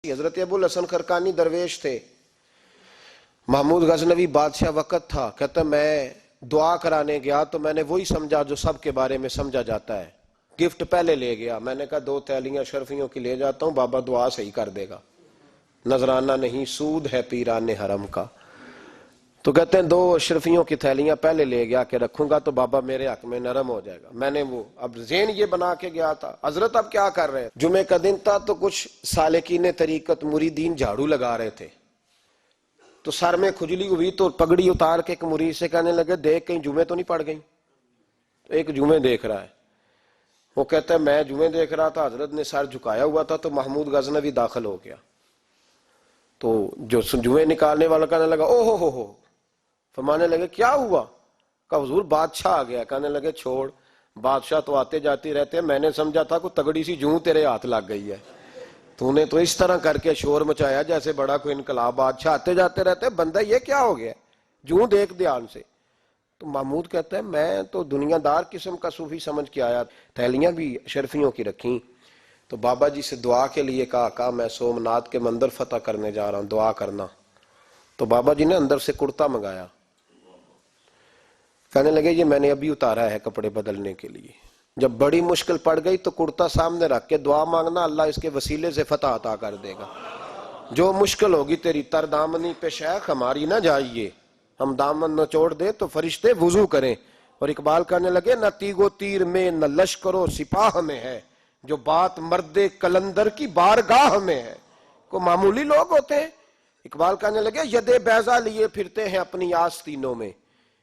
حضرت ابو الحسن خرقانی درویش تھے، محمود غزنوی بادشاہ وقت تھا، کہتا میں دعا کرانے گیا تو میں نے وہی سمجھا جو سب کے بارے میں سمجھا جاتا ہے، گفٹ پہلے لے گیا، میں نے کہا 2 تھیلیاں شرفیوں کی لے جاتا ہوں، بابا دعا صحیح کر دے گا، نذرانہ نہیں سود ہے پیران حرم کا۔ تو کہتے ہیں 2 اشرفیوں کی تھیلیاں پہلے لے گیا کہ رکھوں گا تو بابا میرے حق میں نرم ہو جائے گا۔ میں نے وہ اب ذہن یہ بنا کے گیا تھا، حضرت اب کیا کر رہے ہیں، جمعہ کا دن تھا تو کچھ سالکین طریقت مریدین جھاڑو لگا رہے تھے، تو سر میں کھجلی ہوئی تو پگڑی اتار کے ایک مرید سے کہنے لگے دیکھ کہیں جمعے تو نہیں پڑ گئی؟ تو ایک جمعے دیکھ رہا ہے، وہ کہتا ہے میں جمعے دیکھ رہا تھا، حضرت نے سر جھکایا ہوا تھا تو محمود غزنوی داخل ہو گیا، تو جو جمعے نکالنے والا کہنے لگا او ہو، فرمانے لگے کیا ہوا؟ کہا حضور بادشاہ آ گیا۔ کہنے لگے چھوڑ، بادشاہ تو آتے جاتے رہتے ہیں، میں نے سمجھا تھا کوئی تگڑی سی جوں تیرے ہاتھ لگ گئی ہے، تو نے تو اس طرح کر کے شور مچایا جیسے بڑا کوئی انقلاب، بادشاہ آتے جاتے رہتے ہیں، بندہ یہ کیا ہو گیا، جوں دیکھ دھیان سے۔ تو محمود کہتا ہے میں تو دنیا دار قسم کا صوفی سمجھ کے آیا، تھیلیاں بھی شرفیوں کی رکھیں، تو بابا جی سے دعا کے لیے کہا میں سومناتھ کے مندر فتح کرنے جا رہا ہوں، دعا کرنا۔ تو بابا جی نے اندر سے کرتا منگایا، کہنے لگے یہ میں نے ابھی اتارا ہے کپڑے بدلنے کے لیے، جب بڑی مشکل پڑ گئی تو کرتا سامنے رکھ کے دعا مانگنا، اللہ اس کے وسیلے سے فتح عطا کر دے گا۔ جو مشکل ہوگی تیری تر دامنی پہ شیخ ہماری نہ جائیے، ہم دامن نہ چھوڑ دے تو فرشتے وضو کریں۔ اور اقبال کہنے لگے نہ تیگ و تیر میں نہ لشکر و سپاہ میں ہے، جو بات مرد کلندر کی بارگاہ میں ہے۔ کو معمولی لوگ ہوتے ہیں، اقبال کہنے لگے ید بیضا لیے پھرتے ہیں اپنی آستینوں میں،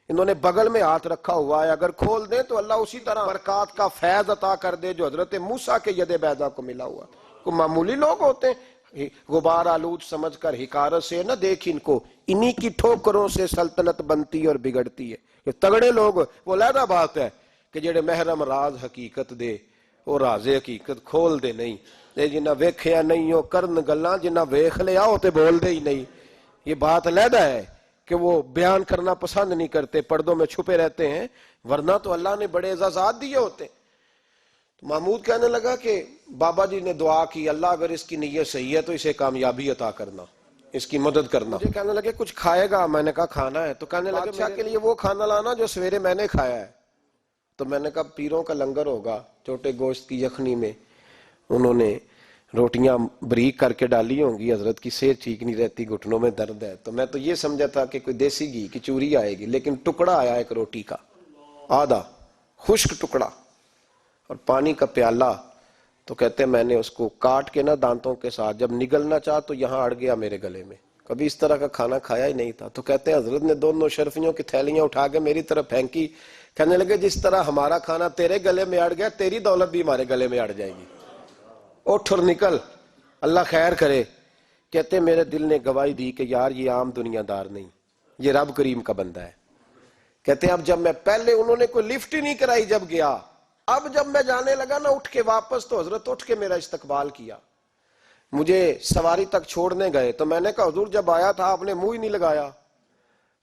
انہوں نے بغل میں ہاتھ رکھا ہوا ہے، اگر کھول دیں تو اللہ اسی طرح برکات کا فیض عطا کر دے جو حضرت موسیٰ کے ید بیضا کو ملا ہوا۔ کو معمولی لوگ ہوتے ہیں، غبار آلود سمجھ کر حکارت سے نہ دیکھ ان کو، انہی کی ٹھوکروں سے سلطنت بنتی اور بگڑتی ہے۔ یہ تگڑے لوگ وہ علیحدہ بات ہے کہ جڑے محرم راز حقیقت دے، وہ راز حقیقت کھول دے نہیں، جنہ ویکھیا نہیں ہو کرن گلاں، جنہ ویکھ لیا ہو تے بول دے ہی نہیں۔ یہ بات علیحدہ ہے کہ وہ بیان کرنا پسند نہیں کرتے، پردوں میں چھپے رہتے ہیں، ورنہ تو اللہ نے بڑے اعزازات دیے ہوتے۔ تو محمود کہنے لگا کہ بابا جی نے دعا کی اللہ اگر اس کی نیت صحیح ہے تو اسے کامیابی عطا کرنا، اس کی مدد کرنا۔ مجھے کہنے لگے کچھ کھائے گا؟ میں نے کہا کھانا ہے۔ تو کہنے لگے بادشاہ کے لیے وہ کھانا لانا جو سویرے میں نے کھایا ہے۔ تو میں نے کہا پیروں کا لنگر ہوگا، چھوٹے گوشت کی یخنی میں انہوں نے روٹیاں بریک کر کے ڈالی ہوں گی، حضرت کی صحت ٹھیک نہیں رہتی، گھٹنوں میں درد ہے، تو میں تو یہ سمجھا تھا کہ کوئی دیسی گھی کی چوری آئے گی، لیکن ٹکڑا آیا ایک روٹی کا، آدھا خشک ٹکڑا اور پانی کا پیالہ۔ تو کہتے ہیں میں نے اس کو کاٹ کے نا دانتوں کے ساتھ جب نگلنا چاہا تو یہاں اڑ گیا میرے گلے میں، کبھی اس طرح کا کھانا کھایا ہی نہیں تھا۔ تو کہتے ہیں حضرت نے دونوں شرفیوں کی تھیلیاں اٹھا کے میری طرف پھینکی، کہنے لگے جس طرح ہمارا کھانا تیرے گلے میں اڑ گیا، تیری دولت بھی ہمارے گلے میں اڑ جائے گی، اٹھ اور نکل، اللہ خیر کرے۔ کہتے ہیں میرے دل نے گواہی دی کہ یار یہ عام دنیا دار نہیں، یہ رب کریم کا بندہ ہے۔ کہتے ہیں اب جب میں پہلے انہوں نے کوئی لفٹ ہی نہیں کرائی جب گیا، اب جب میں جانے لگا نا اٹھ کے واپس، تو حضرت اٹھ کے میرا استقبال کیا، مجھے سواری تک چھوڑنے گئے، تو میں نے کہا حضور جب آیا تھا آپ نے منہ ہی نہیں لگایا،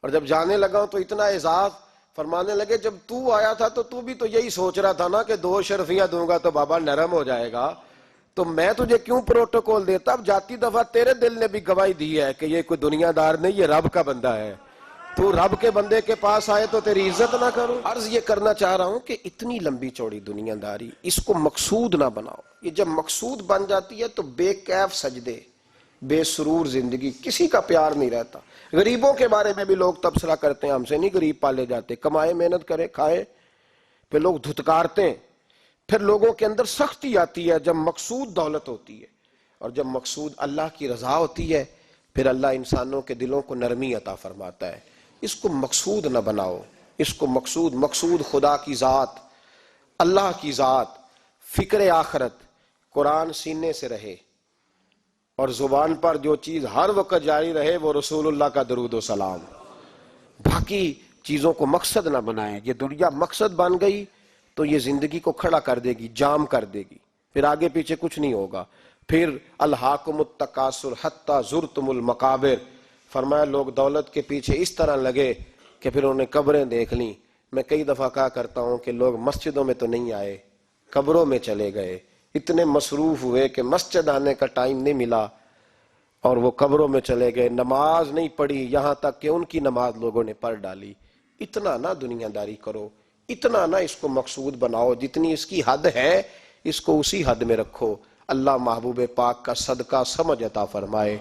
اور جب جانے لگا تو اتنا اعزاز۔ فرمانے لگے جب تو آیا تھا تو بھی تو یہی سوچ رہا تھا نا کہ 2 شرفیاں دوں گا تو بابا نرم ہو جائے گا، تو میں تجھے کیوں پروٹوکول دیتا؟ اب جاتی دفعہ تیرے دل نے بھی گواہی دی ہے کہ یہ کوئی دنیا دار نہیں، یہ رب کا بندہ ہے، تو رب کے بندے کے پاس آئے تو تیری عزت نہ کروں۔ عرض یہ کرنا چاہ رہا ہوں کہ اتنی لمبی چوڑی دنیا داری اس کو مقصود نہ بناؤ، یہ جب مقصود بن جاتی ہے تو بے کیف سجدے، بے سرور زندگی، کسی کا پیار نہیں رہتا۔ غریبوں کے بارے میں بھی لوگ تبصرہ کرتے ہیں، ہم سے نہیں غریب پالے جاتے، کمائے محنت کرے کھائے، پھر لوگ دھتکارتے ہیں۔ پھر لوگوں کے اندر سختی آتی ہے جب مقصود دولت ہوتی ہے، اور جب مقصود اللہ کی رضا ہوتی ہے پھر اللہ انسانوں کے دلوں کو نرمی عطا فرماتا ہے۔ اس کو مقصود نہ بناؤ، اس کو مقصود خدا کی ذات، اللہ کی ذات، فکر آخرت، قرآن سینے سے رہے، اور زبان پر جو چیز ہر وقت جاری رہے وہ رسول اللہ کا درود و سلام۔ باقی چیزوں کو مقصد نہ بنائیں، یہ دنیا مقصد بن گئی تو یہ زندگی کو کھڑا کر دے گی، جام کر دے گی، پھر آگے پیچھے کچھ نہیں ہوگا۔ پھر الہاکم التکاثر حتی زرتم المقابر، فرمایا لوگ دولت کے پیچھے اس طرح لگے کہ پھر انہوں نے قبریں دیکھ لیں۔ میں کئی دفعہ کہا کرتا ہوں کہ لوگ مسجدوں میں تو نہیں آئے، قبروں میں چلے گئے، اتنے مصروف ہوئے کہ مسجد آنے کا ٹائم نہیں ملا، اور وہ قبروں میں چلے گئے، نماز نہیں پڑھی، یہاں تک کہ ان کی نماز لوگوں نے پڑھ ڈالی۔ اتنا نہ دنیا داری کرو، اتنا نہ اس کو مقصود بناؤ، جتنی اس کی حد ہے اس کو اسی حد میں رکھو۔ اللہ محبوب پاک کا صدقہ سمجھ عطا فرمائے۔